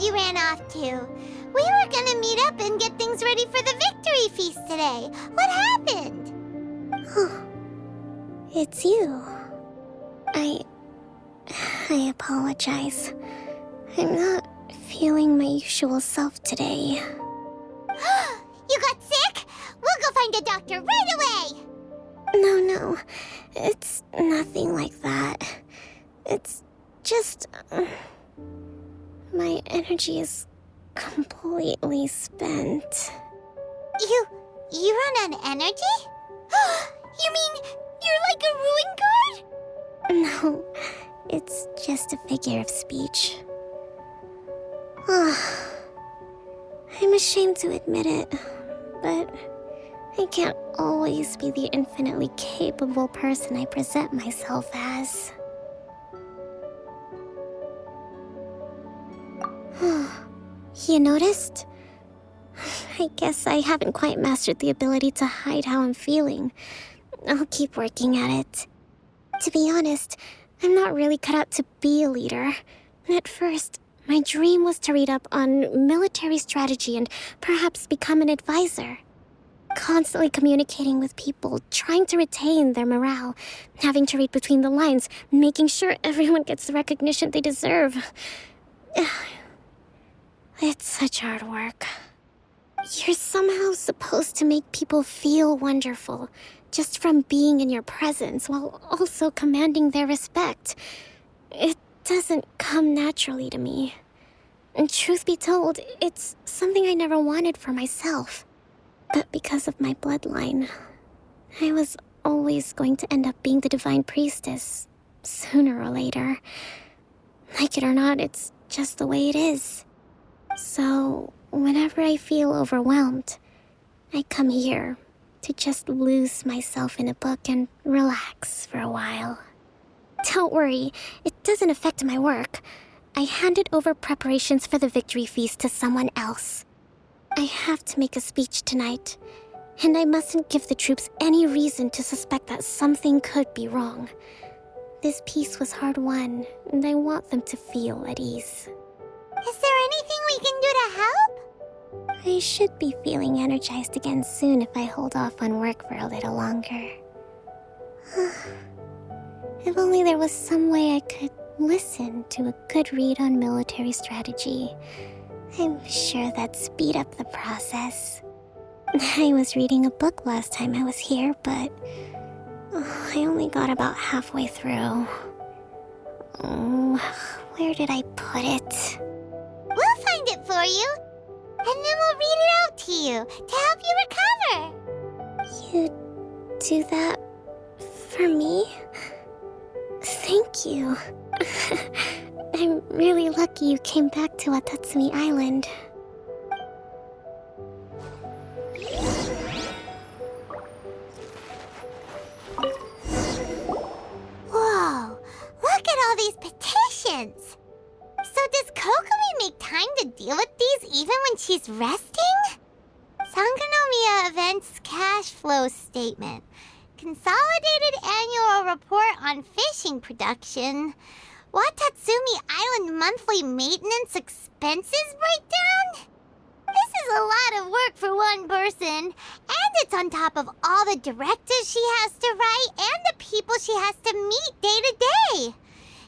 you ran off to? We were gonna meet up and get things ready for the victory feast today. What happened? It's you. I apologize. I'm not feeling my usual self today. You got sick? We'll go find a doctor right away! No. It's nothing like that. It's just... my energy is completely spent. You run on energy? You mean you're like a ruin guard? No, it's just a figure of speech. I'm ashamed to admit it, but I can't always be the infinitely capable person I present myself as. You noticed? I guess I haven't quite mastered the ability to hide how I'm feeling. I'll keep working at it. To be honest, I'm not really cut out to be a leader. At first, my dream was to read up on military strategy and perhaps become an advisor. Constantly communicating with people, trying to retain their morale, having to read between the lines, making sure everyone gets the recognition they deserve. It's such hard work. You're somehow supposed to make people feel wonderful, just from being in your presence, while also commanding their respect. It doesn't come naturally to me. And truth be told, it's something I never wanted for myself. But because of my bloodline, I was always going to end up being the divine priestess, sooner or later. Like it or not, it's just the way it is. So, whenever I feel overwhelmed, I come here to just lose myself in a book and relax for a while. Don't worry, it doesn't affect my work. I handed over preparations for the victory feast to someone else. I have to make a speech tonight, and I mustn't give the troops any reason to suspect that something could be wrong. This peace was hard-won, and I want them to feel at ease. Is there anything we can do to help? I should be feeling energized again soon if I hold off on work for a little longer. If only there was some way I could listen to a good read on military strategy. I'm sure that'd speed up the process. I was reading a book last time I was here, but I only got about halfway through. Where did I put it? We'll find it for you, and then we'll read it out to you to help you recover. You do that for me? Thank you. I'm really lucky you came back to Watatsumi Island. Whoa, look at all these petitions. So does Kokomi make time to deal with these even when she's resting? Sangonomiya Events Cash Flow Statement. Consolidated Annual Report on Fishing Production. Watatsumi Island Monthly Maintenance Expenses Breakdown? This is a lot of work for one person, and it's on top of all the directives she has to write and the people she has to meet day to day.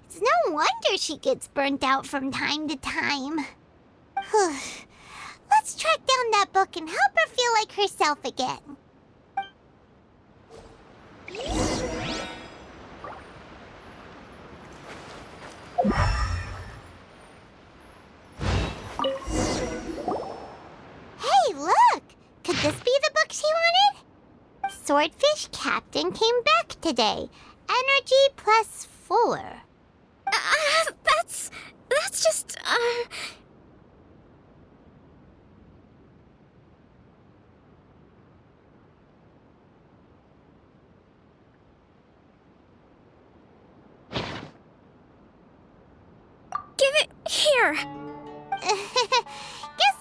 It's no wonder she gets burnt out from time to time. Let's track down that book and help her feel like herself again. Hey, look! Could this be the book she wanted? Swordfish Captain came back today. Energy +4. That's just, Give it here! Guess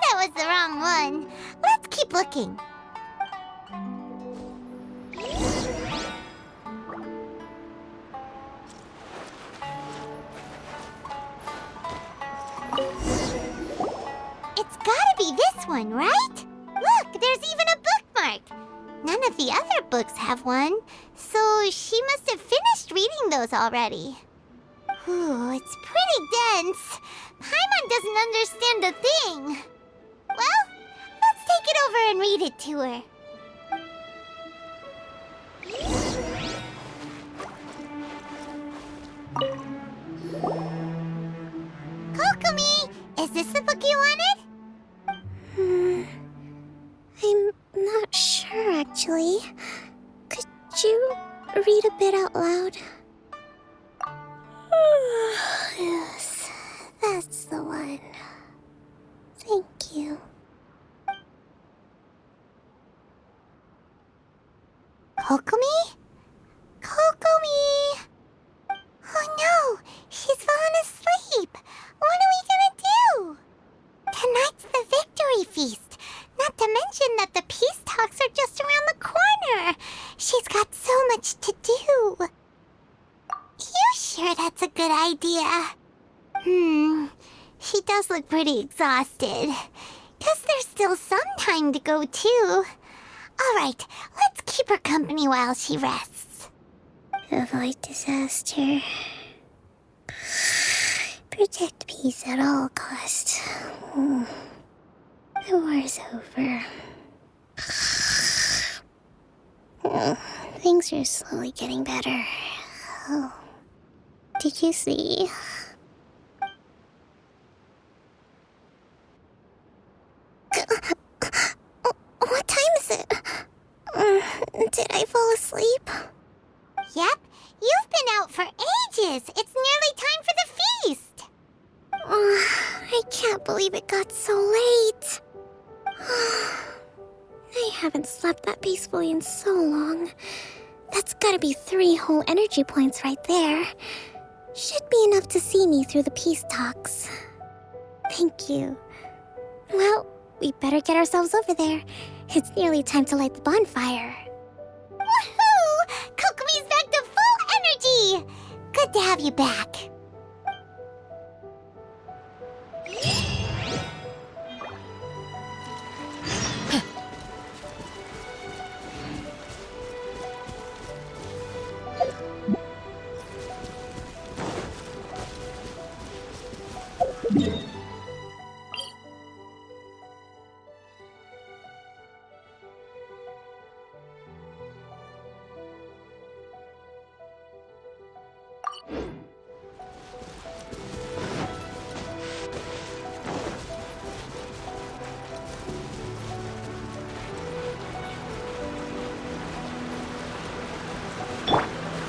that was the wrong one. Let's keep looking. be this one, right? Look, there's even a bookmark. None of the other books have one, so she must have finished reading those already. Ooh, it's pretty dense. Paimon doesn't understand a thing. Well, let's take it over and read it to her. Kokomi, is this the book you wanted? I'm not sure, actually. Could you read a bit out loud? Yes, that's the one. Thank you. Kokomi? Kokomi! Oh no, she's fallen asleep. What are we gonna do? Tonight's the victory feast. Not to mention that the peace talks are just around the corner. She's got so much to do. You sure that's a good idea? She does look pretty exhausted. Guess there's still some time to go too. Alright, let's keep her company while she rests. Avoid disaster. Protect peace at all costs. The war's over. Things are slowly getting better. Oh. Did you see? What time is it? Did I fall asleep? Yep, you've been out for ages. It's nearly time for the feast. I can't believe it got so late. I haven't slept that peacefully in so long. That's gotta be 3 whole energy points right there. Should be enough to see me through the peace talks. Thank you. Well, we better get ourselves over there. It's nearly time to light the bonfire. Woohoo! Kokomi's back to full energy! Good to have you back.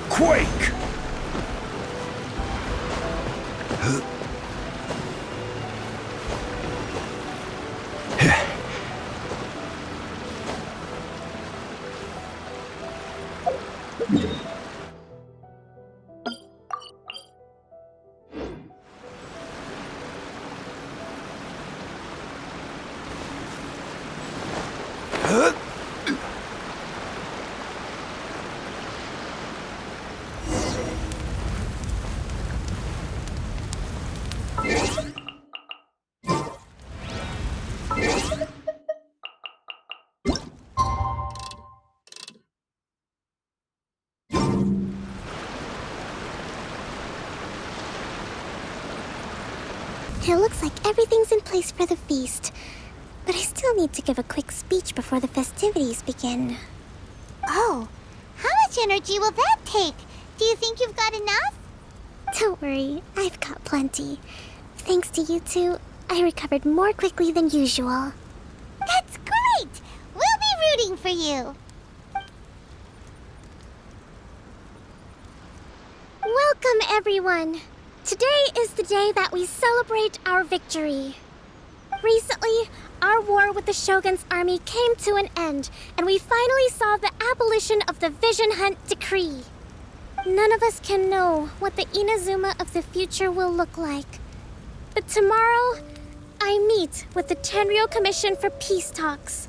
Quake! It looks like everything's in place for the feast. But I still need to give a quick speech before the festivities begin. Oh, how much energy will that take? Do you think you've got enough? Don't worry, I've got plenty. Thanks to you two, I recovered more quickly than usual. That's great! We'll be rooting for you. Welcome, everyone. Today is the day that we celebrate our victory. Recently, our war with the Shogun's army came to an end, and we finally saw the abolition of the Vision Hunt Decree. None of us can know what the Inazuma of the future will look like. But tomorrow, I meet with the Tenryo Commission for Peace Talks.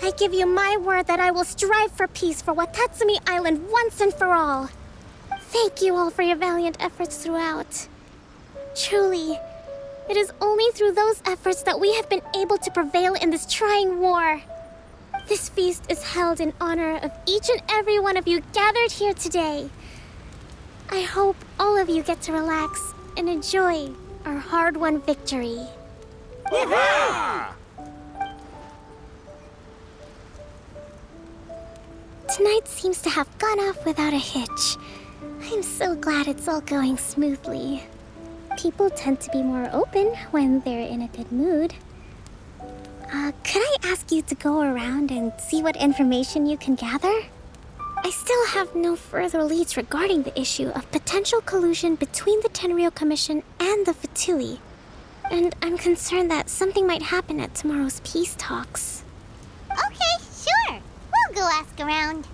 I give you my word that I will strive for peace for Watatsumi Island once and for all. Thank you all for your valiant efforts throughout. Truly, It is only through those efforts that we have been able to prevail in this trying war. This feast is held in honor of each and every one of you gathered here today. I hope all of you get to relax and enjoy our hard-won victory. Yeah! Tonight seems to have gone off without a hitch. I'm so glad it's all going smoothly. People tend to be more open when they're in a good mood. Could I ask you to go around and see what information you can gather? I still have no further leads regarding the issue of potential collusion between the Tenryou Commission and the Fatui. And I'm concerned that something might happen at tomorrow's peace talks. Okay, sure. We'll go ask around.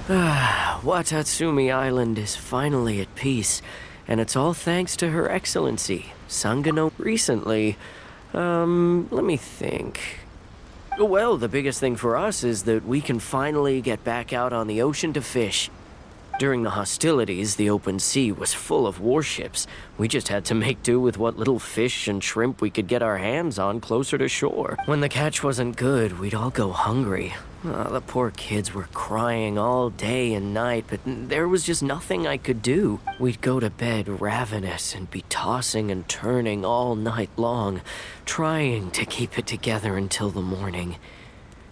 Watatsumi Island is finally at peace, and it's all thanks to Her Excellency, Sangano. Recently, let me think. Well, the biggest thing for us is that we can finally get back out on the ocean to fish. During the hostilities, the open sea was full of warships. We just had to make do with what little fish and shrimp we could get our hands on closer to shore. When the catch wasn't good, we'd all go hungry. The poor kids were crying all day and night, but there was just nothing I could do. We'd go to bed ravenous and be tossing and turning all night long, trying to keep it together until the morning.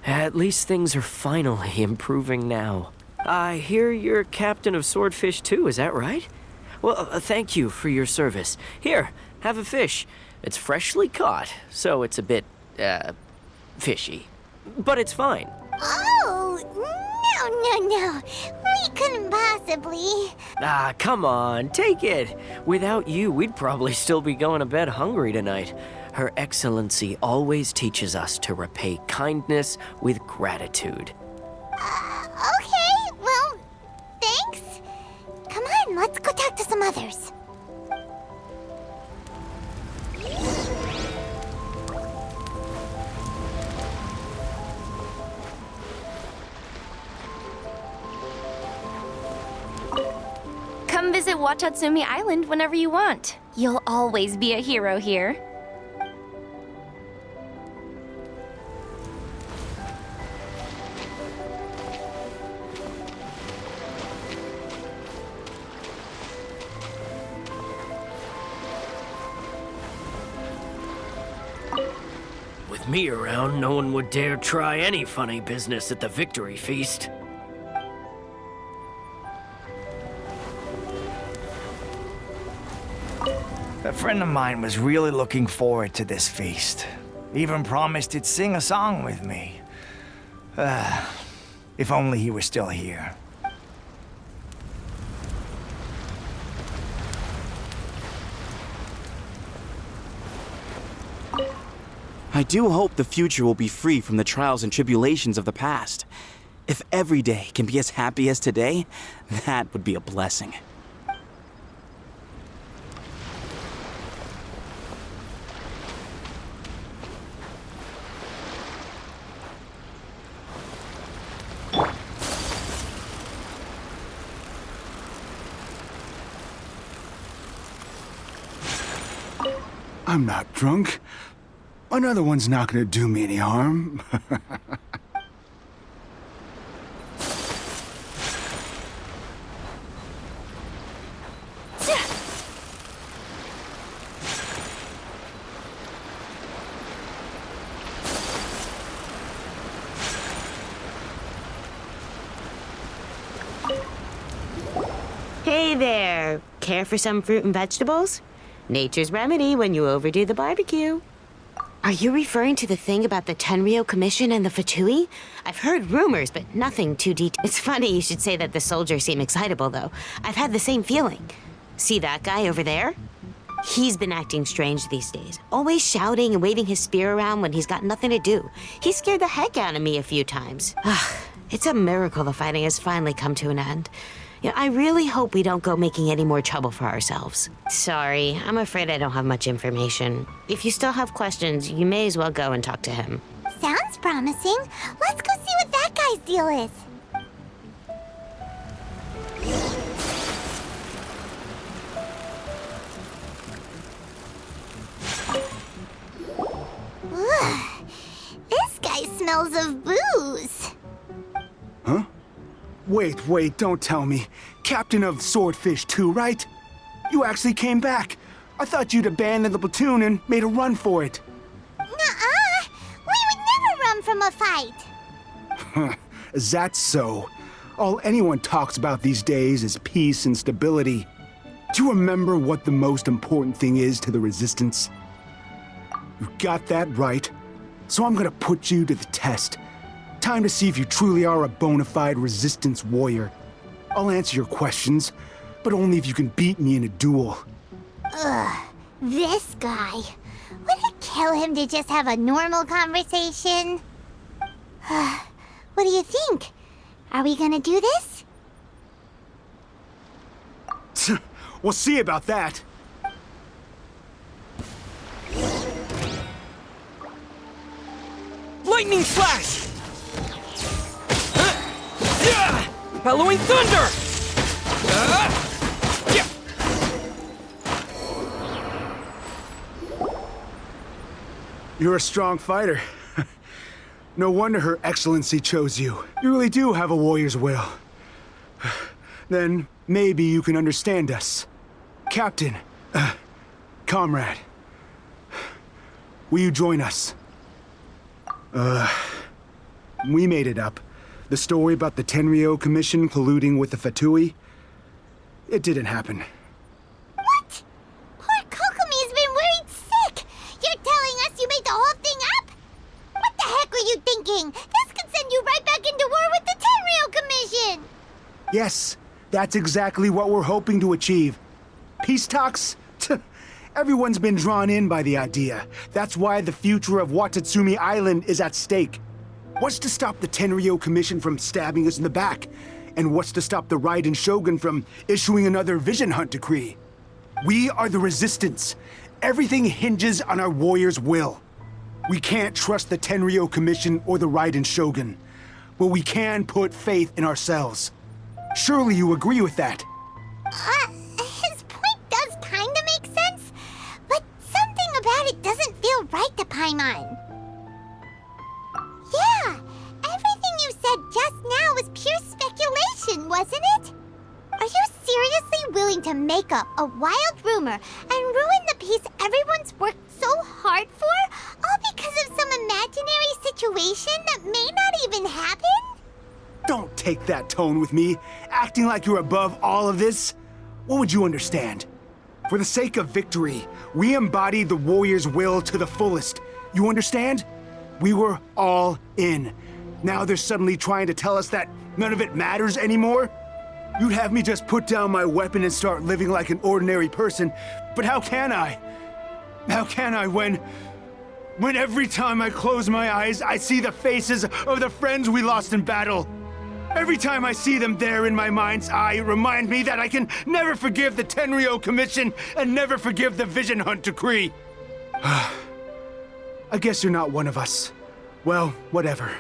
At least things are finally improving now. I hear you're captain of Swordfish too, is that right? Well, thank you for your service. Here, have a fish. It's freshly caught, so it's a bit, fishy. But it's fine. Oh, no. We couldn't possibly. Come on, take it. Without you, we'd probably still be going to bed hungry tonight. Her Excellency always teaches us to repay kindness with gratitude. Okay, well, thanks. Come on, let's go talk to some others. Come visit Watatsumi Island whenever you want. You'll always be a hero here. With me around, no one would dare try any funny business at the Victory Feast. A friend of mine was really looking forward to this feast. Even promised he'd sing a song with me. If only he were still here. I do hope the future will be free from the trials and tribulations of the past. If every day can be as happy as today, that would be a blessing. I'm not drunk. Another one's not gonna do me any harm. Hey there! Care for some fruit and vegetables? Nature's remedy when you overdo the barbecue. Are you referring to the thing about the Tenryou Commission and the Fatui? I've heard rumors, but nothing too detailed. It's funny you should say that the soldiers seem excitable, though. I've had the same feeling. See that guy over there? He's been acting strange these days. Always shouting and waving his spear around when he's got nothing to do. He scared the heck out of me a few times. It's a miracle the fighting has finally come to an end. Yeah, I really hope we don't go making any more trouble for ourselves. Sorry, I'm afraid I don't have much information. If you still have questions, you may as well go and talk to him. Sounds promising. Let's go see what that guy's deal is. Ugh, this guy smells of booze. Huh? Wait, don't tell me. Captain of Swordfish 2, right? You actually came back. I thought you'd abandoned the platoon and made a run for it. Nuh-uh. We would never run from a fight. Is that so? All anyone talks about these days is peace and stability. Do you remember what the most important thing is to the Resistance? You got that right. So I'm gonna put you to the test. Time to see if you truly are a bona fide Resistance warrior. I'll answer your questions, but only if you can beat me in a duel. Ugh, this guy. Would it kill him to just have a normal conversation? What do you think? Are we gonna do this? We'll see about that. Lightning Slash! Bellowing Thunder! You're a strong fighter. No wonder Her Excellency chose you. You really do have a warrior's will. Then maybe you can understand us. Captain, comrade, will you join us? We made it up. The story about the Tenryo Commission colluding with the Fatui, it didn't happen. What? Poor Kokomi's been worried sick. You're telling us you made the whole thing up? What the heck were you thinking? This could send you right back into war with the Tenryo Commission. Yes, that's exactly what we're hoping to achieve. Peace talks? Everyone's been drawn in by the idea. That's why the future of Watatsumi Island is at stake. What's to stop the Tenryo Commission from stabbing us in the back? And what's to stop the Raiden Shogun from issuing another Vision Hunt decree? We are the Resistance. Everything hinges on our warrior's will. We can't trust the Tenryo Commission or the Raiden Shogun, but we can put faith in ourselves. Surely you agree with that? His point does kinda make sense, but something about it doesn't feel right to Paimon. Yeah, everything you said just now was pure speculation, wasn't it? Are you seriously willing to make up a wild rumor and ruin the peace everyone's worked so hard for, all because of some imaginary situation that may not even happen? Don't take that tone with me, acting like you're above all of this. What would you understand? For the sake of victory, we embodied the warrior's will to the fullest. You understand? We were all in. Now they're suddenly trying to tell us that none of it matters anymore? You'd have me just put down my weapon and start living like an ordinary person, but how can I? How can I when every time I close my eyes, I see the faces of the friends we lost in battle? Every time I see them there in my mind's eye, it reminds me that I can never forgive the Tenryo Commission and never forgive the Vision Hunt decree. I guess you're not one of us. Well, whatever.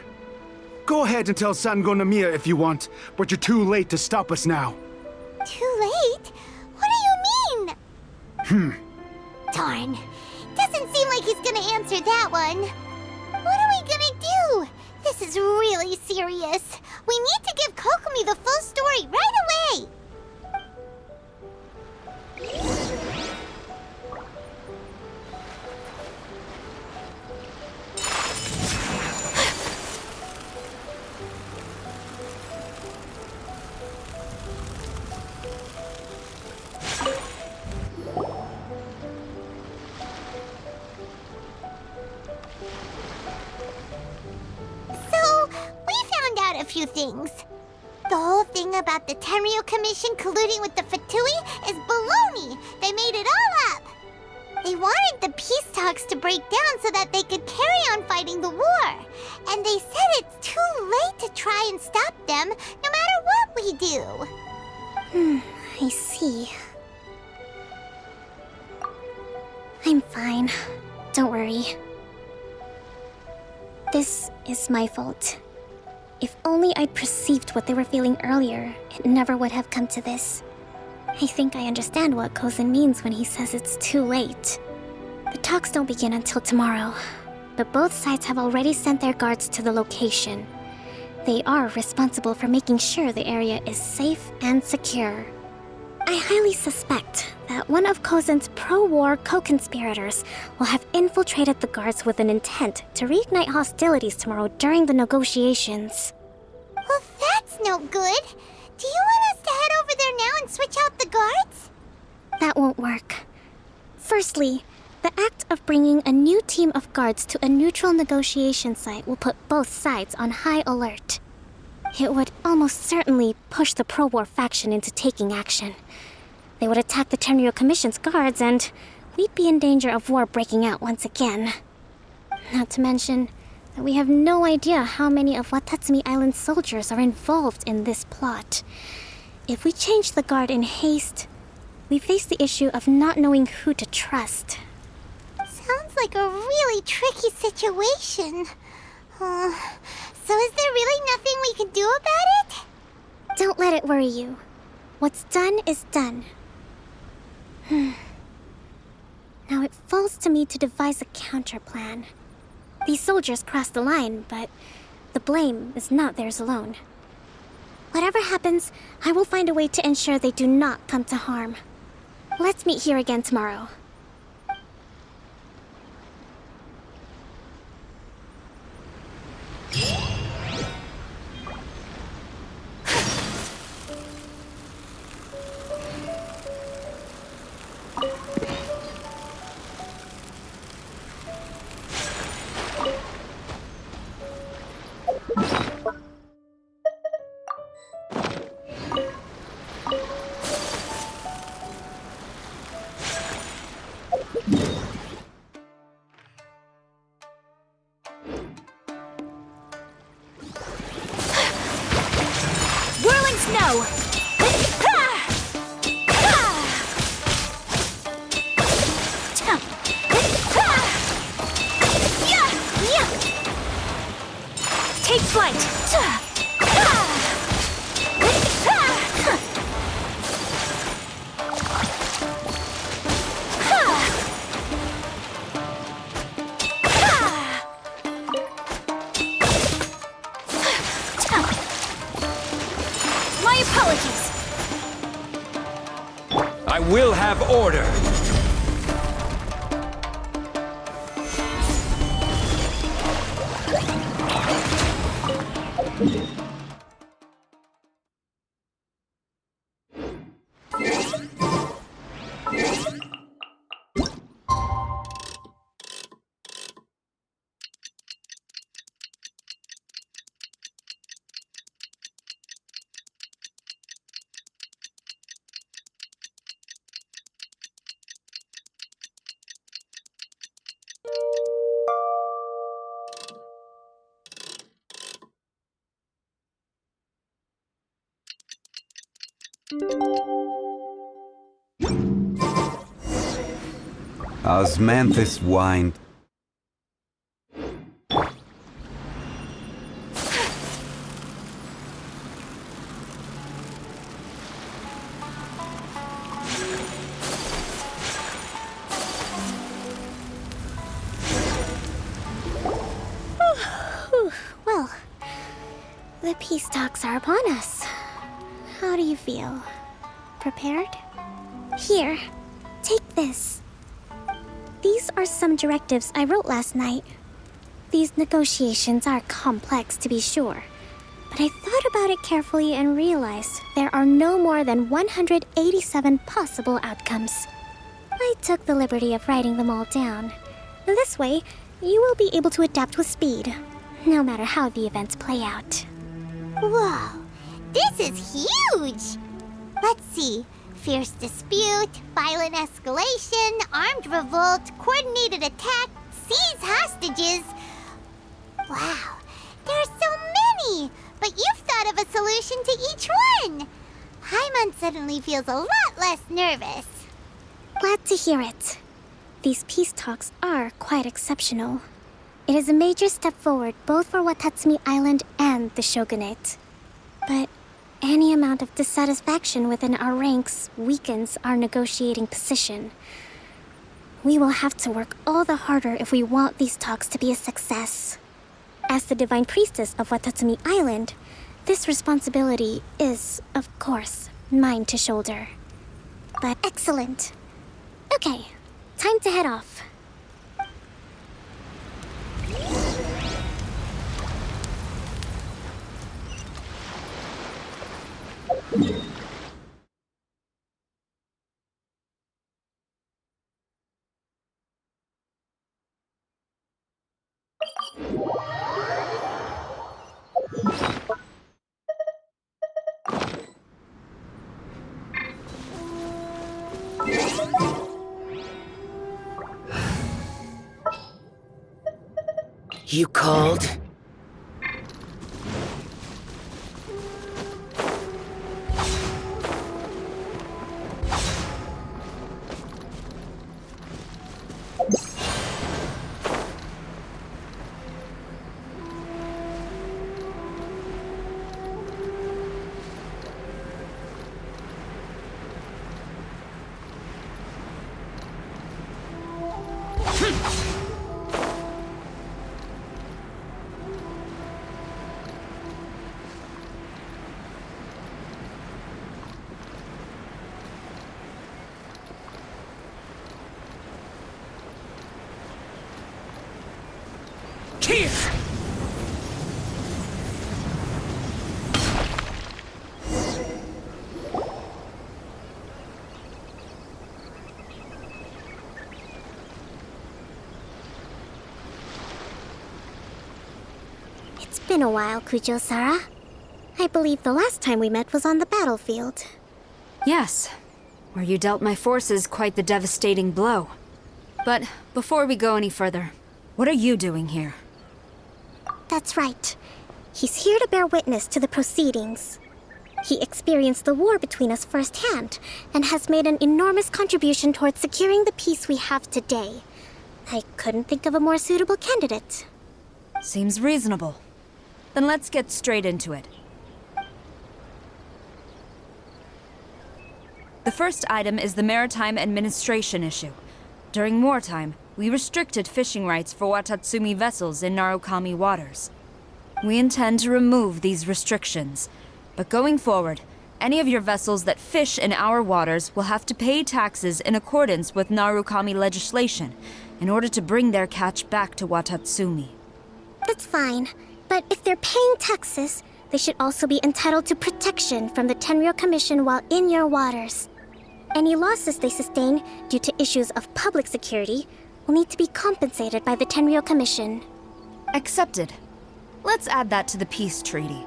Go ahead and tell Sango Nomiya if you want, but you're too late to stop us now. Too late? What do you mean? Darn. Doesn't seem like he's gonna answer that one. What are we gonna do? This is really serious. We need to give Kokomi the full story right away. A few things. The whole thing about the Tenryo Commission colluding with the Fatui is baloney. They made it all up. They wanted the peace talks to break down so that they could carry on fighting the war. And they said it's too late to try and stop them, no matter what we do. I see. I'm fine. Don't worry. This is my fault. If only I'd perceived what they were feeling earlier, it never would have come to this. I think I understand what Kozin means when he says it's too late. The talks don't begin until tomorrow, but both sides have already sent their guards to the location. They are responsible for making sure the area is safe and secure. I highly suspect that one of Kozin's pro-war co-conspirators will have infiltrated the guards with an intent to reignite hostilities tomorrow during the negotiations. Well, that's no good. Do you want us to head over there now and switch out the guards? That won't work. Firstly, the act of bringing a new team of guards to a neutral negotiation site will put both sides on high alert. It would almost certainly push the pro-war faction into taking action. They would attack the Tenryo Commission's guards, and we'd be in danger of war breaking out once again. Not to mention that we have no idea how many of Watatsumi Island's soldiers are involved in this plot. If we change the guard in haste, we face the issue of not knowing who to trust. Sounds like a really tricky situation. So is there really nothing we can do about it? Don't let it worry you. What's done is done. Now it falls to me to devise a counterplan. These soldiers crossed the line, but the blame is not theirs alone. Whatever happens, I will find a way to ensure they do not come to harm. Let's meet here again tomorrow. Snow! Take flight! My apologies! I will have order! Osmanthus whined. Well, the peace talks are upon us. How do you feel? Prepared? Here, take this. These are some directives I wrote last night. These negotiations are complex, to be sure, but I thought about it carefully and realized there are no more than 187 possible outcomes. I took the liberty of writing them all down. This way, you will be able to adapt with speed, no matter how the events play out. Whoa, this is huge! Let's see. Fierce dispute, violent escalation, armed revolt, coordinated attack, seize hostages. Wow, there are so many! But you've thought of a solution to each one! Hyman suddenly feels a lot less nervous. Glad to hear it. These peace talks are quite exceptional. It is a major step forward both for Watatsumi Island and the Shogunate. But any amount of dissatisfaction within our ranks weakens our negotiating position. We will have to work all the harder if we want these talks to be a success. As the Divine Priestess of Watatsumi Island, this responsibility is, of course, mine to shoulder. But excellent. Okay, time to head off. You called? Here! It's been a while, Kujo-Sara. I believe the last time we met was on the battlefield. Yes, where you dealt my forces quite the devastating blow. But before we go any further, what are you doing here? That's right. He's here to bear witness to the proceedings. He experienced the war between us firsthand, and has made an enormous contribution towards securing the peace we have today. I couldn't think of a more suitable candidate. Seems reasonable. Then let's get straight into it. The first item is the maritime administration issue. During wartime, we restricted fishing rights for Watatsumi vessels in Narukami waters. We intend to remove these restrictions, but going forward, any of your vessels that fish in our waters will have to pay taxes in accordance with Narukami legislation in order to bring their catch back to Watatsumi. That's fine, but if they're paying taxes, they should also be entitled to protection from the Tenryou Commission while in your waters. Any losses they sustain due to issues of public security will need to be compensated by the Tenryou Commission. Accepted. Let's add that to the peace treaty.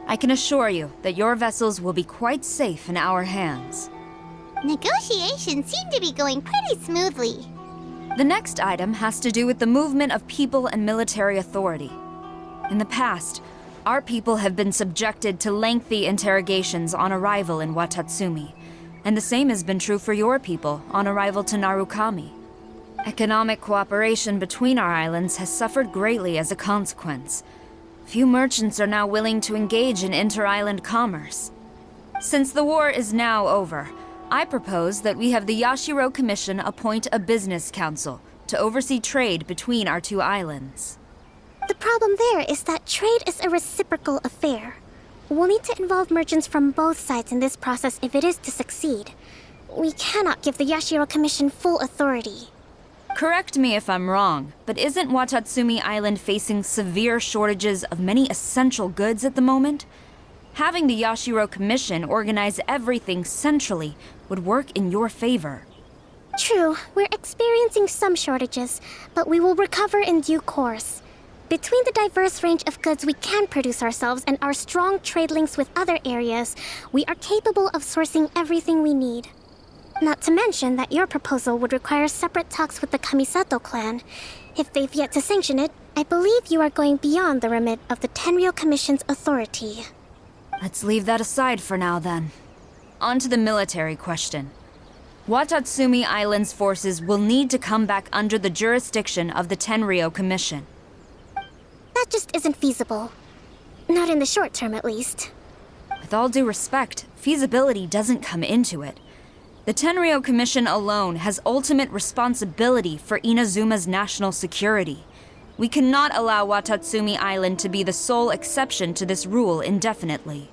I can assure you that your vessels will be quite safe in our hands. Negotiations seem to be going pretty smoothly. The next item has to do with the movement of people and military authority. In the past, our people have been subjected to lengthy interrogations on arrival in Watatsumi, and the same has been true for your people on arrival to Narukami. Economic cooperation between our islands has suffered greatly as a consequence. Few merchants are now willing to engage in inter-island commerce. Since the war is now over, I propose that we have the Yashiro Commission appoint a business council to oversee trade between our two islands. The problem there is that trade is a reciprocal affair. We'll need to involve merchants from both sides in this process if it is to succeed. We cannot give the Yashiro Commission full authority. Correct me if I'm wrong, but isn't Watatsumi Island facing severe shortages of many essential goods at the moment? Having the Yashiro Commission organize everything centrally would work in your favor. True, we're experiencing some shortages, but we will recover in due course. Between the diverse range of goods we can produce ourselves and our strong trade links with other areas, we are capable of sourcing everything we need. Not to mention that your proposal would require separate talks with the Kamisato clan. If they've yet to sanction it, I believe you are going beyond the remit of the Tenryou Commission's authority. Let's leave that aside for now, then. On to the military question. Watatsumi Island's forces will need to come back under the jurisdiction of the Tenryou Commission. That just isn't feasible. Not in the short term, at least. With all due respect, feasibility doesn't come into it. The Tenryou Commission alone has ultimate responsibility for Inazuma's national security. We cannot allow Watatsumi Island to be the sole exception to this rule indefinitely.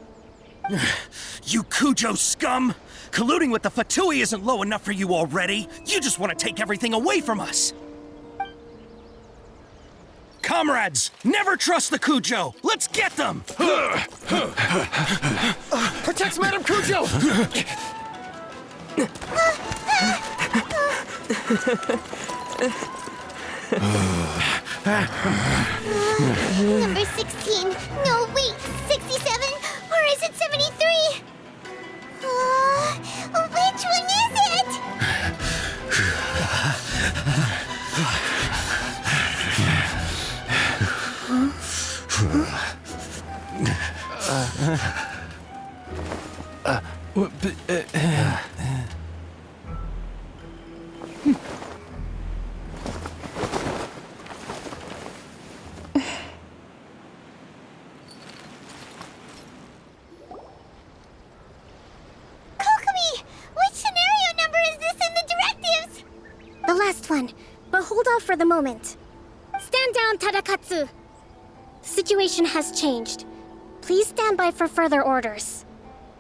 You Kujo scum! Colluding with the Fatui isn't low enough for you already. You just want to take everything away from us. Comrades, never trust the Kujo! Let's get them! Protect Madame Kujo! Number 16. No, wait. 67? Or is it 73? Which one is it? Kokomi! Which scenario number is this in the directives? The last one, but hold off for the moment. Stand down, Tadakatsu. The situation has changed. Please stand by for further orders.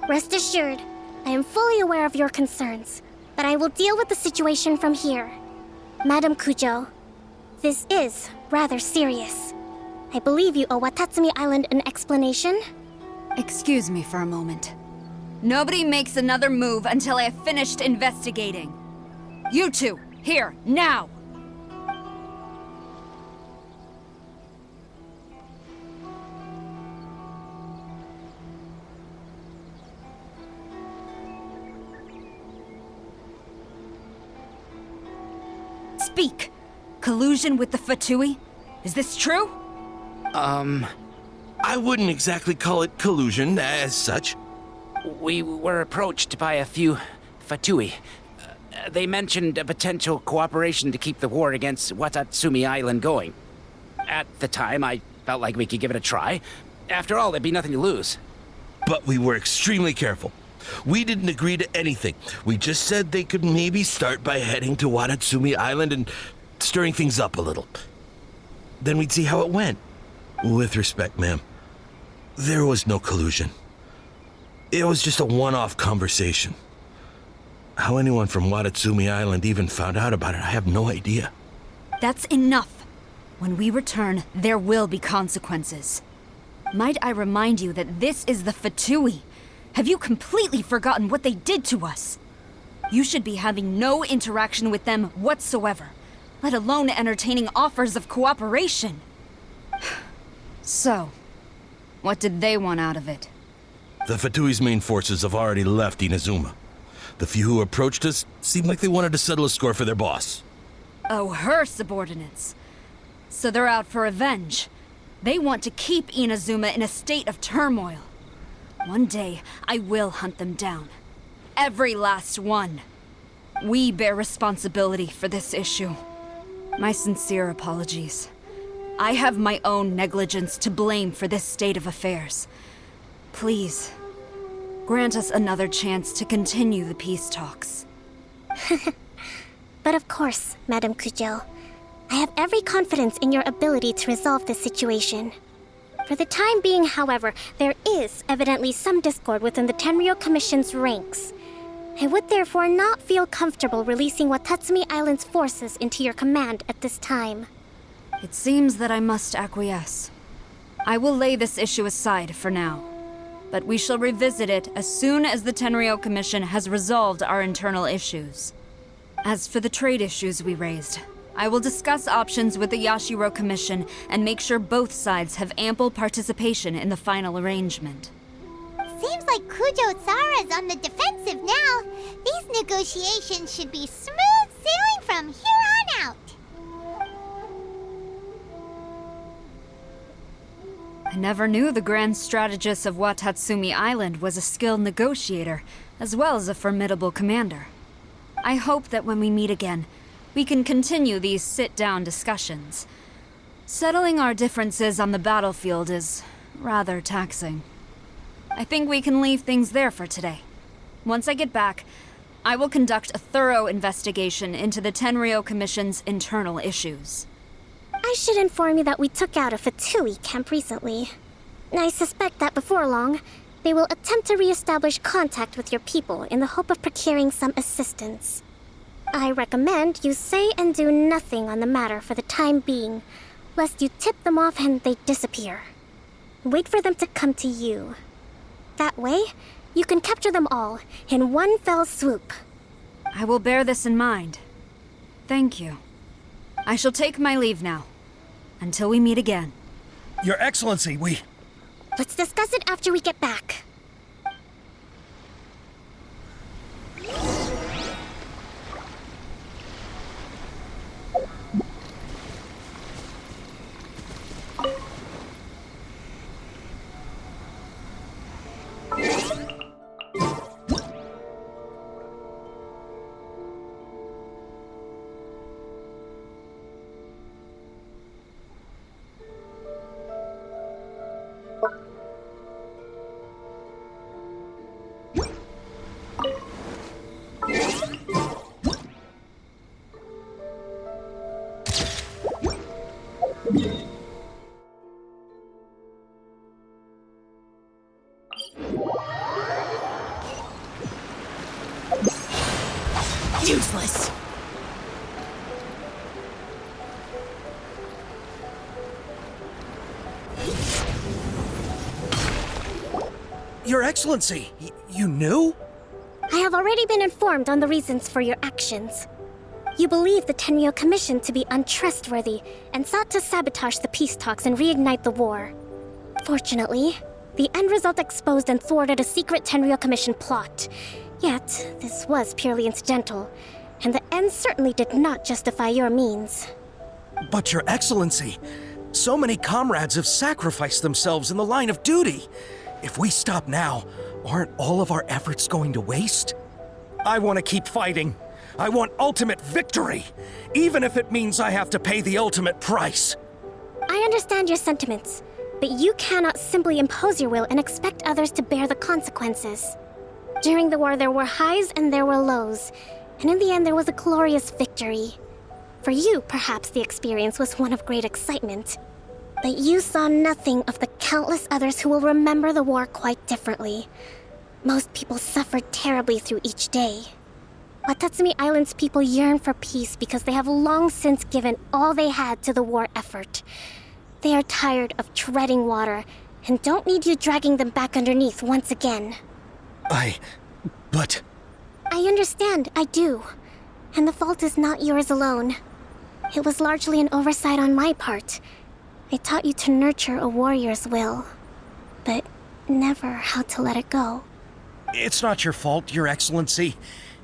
Rest assured, I am fully aware of your concerns, but I will deal with the situation from here. Madam Kujo, this is rather serious. I believe you owe Watatsumi Island an explanation. Excuse me for a moment. Nobody makes another move until I have finished investigating. You two, here, now! Speak! Collusion with the Fatui? Is this true? I wouldn't exactly call it collusion as such. We were approached by a few Fatui. They mentioned a potential cooperation to keep the war against Watatsumi Island going. At the time, I felt like we could give it a try. After all, there'd be nothing to lose. But we were extremely careful. We didn't agree to anything. We just said they could maybe start by heading to Watatsumi Island and stirring things up a little. Then we'd see how it went. With respect, ma'am, there was no collusion. It was just a one-off conversation. How anyone from Watatsumi Island even found out about it, I have no idea. That's enough. When we return, there will be consequences. Might I remind you that this is the Fatui? Have you completely forgotten what they did to us? You should be having no interaction with them whatsoever, let alone entertaining offers of cooperation. So, what did they want out of it? The Fatui's main forces have already left Inazuma. The few who approached us seemed like they wanted to settle a score for their boss. Oh, her subordinates. So they're out for revenge. They want to keep Inazuma in a state of turmoil. One day, I will hunt them down. Every last one. We bear responsibility for this issue. My sincere apologies. I have my own negligence to blame for this state of affairs. Please, grant us another chance to continue the peace talks. But of course, Madam Kujo. I have every confidence in your ability to resolve this situation. For the time being, however, there is evidently some discord within the Tenryou Commission's ranks. I would therefore not feel comfortable releasing Watatsumi Island's forces into your command at this time. It seems that I must acquiesce. I will lay this issue aside for now, but we shall revisit it as soon as the Tenryou Commission has resolved our internal issues. As for the trade issues we raised, I will discuss options with the Yashiro Commission and make sure both sides have ample participation in the final arrangement. Seems like Kujo-sara's on the defensive now. These negotiations should be smooth sailing from here on out. I never knew the grand strategist of Watatsumi Island was a skilled negotiator, as well as a formidable commander. I hope that when we meet again, we can continue these sit-down discussions. Settling our differences on the battlefield is rather taxing. I think we can leave things there for today. Once I get back, I will conduct a thorough investigation into the Tenryo Commission's internal issues. I should inform you that we took out a Fatui camp recently. I suspect that before long, they will attempt to re-establish contact with your people in the hope of procuring some assistance. I recommend you say and do nothing on the matter for the time being, lest you tip them off and they disappear. Wait for them to come to you. That way, you can capture them all in one fell swoop. I will bear this in mind. Thank you. I shall take my leave now. Until we meet again. Your Excellency, we... Let's discuss it after we get back. Useless! Your Excellency, you knew? I have already been informed on the reasons for your actions. You believe the Tenryo Commission to be untrustworthy and sought to sabotage the peace talks and reignite the war. Fortunately, the end result exposed and thwarted a secret Tenryo Commission plot. Yet, this was purely incidental, and the end certainly did not justify your means. But Your Excellency, so many comrades have sacrificed themselves in the line of duty. If we stop now, aren't all of our efforts going to waste? I want to keep fighting. I want ultimate victory, even if it means I have to pay the ultimate price. I understand your sentiments, but you cannot simply impose your will and expect others to bear the consequences. During the war, there were highs and there were lows, and in the end, there was a glorious victory. For you, perhaps the experience was one of great excitement. But you saw nothing of the countless others who will remember the war quite differently. Most people suffered terribly through each day. Watatsumi Island's people yearn for peace because they have long since given all they had to the war effort. They are tired of treading water and don't need you dragging them back underneath once again. But... I understand, I do. And the fault is not yours alone. It was largely an oversight on my part. I taught you to nurture a warrior's will, but never how to let it go. It's not your fault, Your Excellency.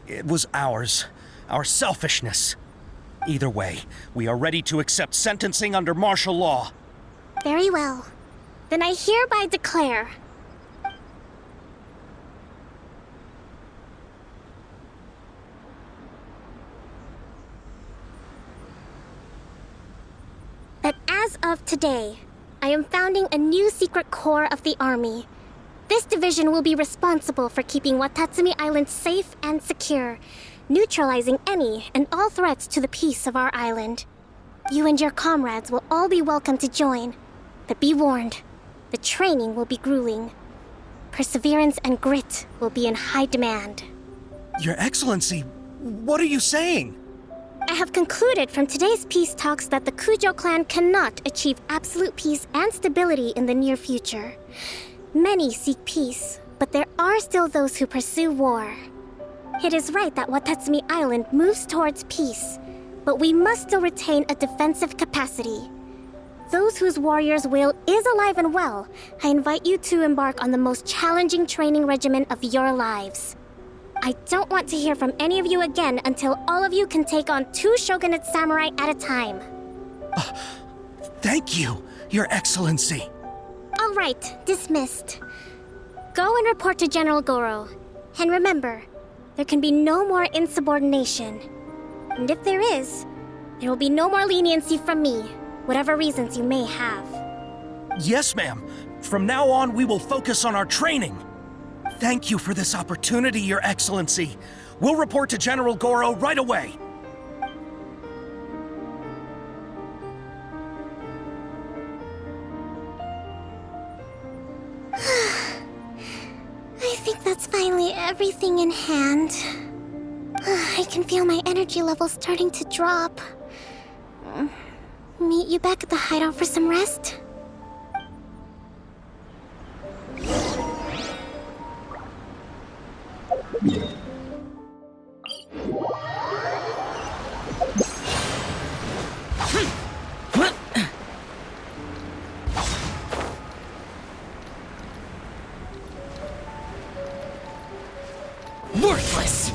It was ours. Our selfishness. Either way, we are ready to accept sentencing under martial law. Very well. Then I hereby declare... that as of today, I am founding a new secret corps of the army. This division will be responsible for keeping Watatsumi Island safe and secure, neutralizing any and all threats to the peace of our island. You and your comrades will all be welcome to join, but be warned, the training will be grueling. Perseverance and grit will be in high demand. Your Excellency, what are you saying? I have concluded from today's peace talks that the Kujo clan cannot achieve absolute peace and stability in the near future. Many seek peace, but there are still those who pursue war. It is right that Watatsumi Island moves towards peace, but we must still retain a defensive capacity. Those whose warrior's will is alive and well, I invite you to embark on the most challenging training regimen of your lives. I don't want to hear from any of you again until all of you can take on 2 shogunate samurai at a time. Thank you, Your Excellency. All right, dismissed. Go and report to General Goro. And remember, there can be no more insubordination. And if there is, there will be no more leniency from me. whatever reasons you may have. Yes, ma'am. From now on, we will focus on our training. Thank you for this opportunity, Your Excellency. We'll report to General Goro right away. I think that's finally everything in hand. I can feel my energy levels starting to drop. Meet you back at the hideout for some rest? Worthless!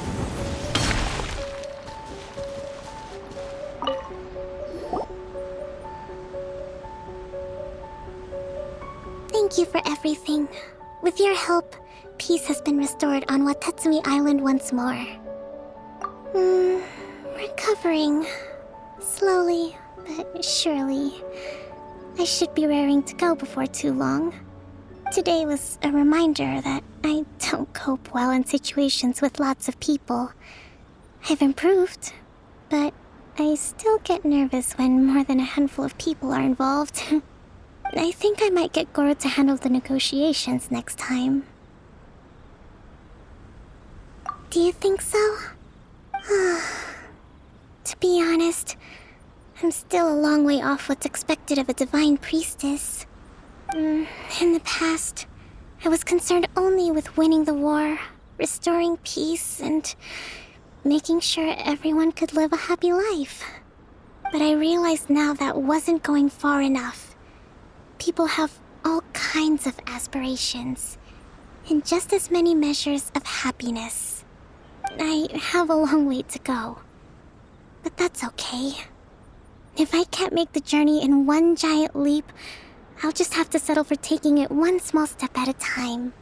Thank you for everything. With your help, peace has been restored on Watatsumi Island once more. Recovering. Slowly, but surely. I should be raring to go before too long. Today was a reminder that I don't cope well in situations with lots of people. I've improved, but I still get nervous when more than a handful of people are involved. I think I might get Goro to handle the negotiations next time. Do you think so? To be honest, I'm still a long way off what's expected of a divine priestess. In the past, I was concerned only with winning the war, restoring peace, and making sure everyone could live a happy life. But I realize now that wasn't going far enough. People have all kinds of aspirations, and just as many measures of happiness. I have a long way to go, but that's okay. If I can't make the journey in one giant leap, I'll just have to settle for taking it one small step at a time.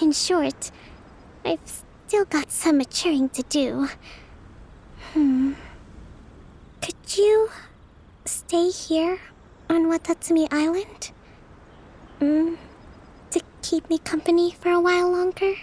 In short, I've still got some maturing to do. Could you stay here on Watatsumi Island? To keep me company for a while longer?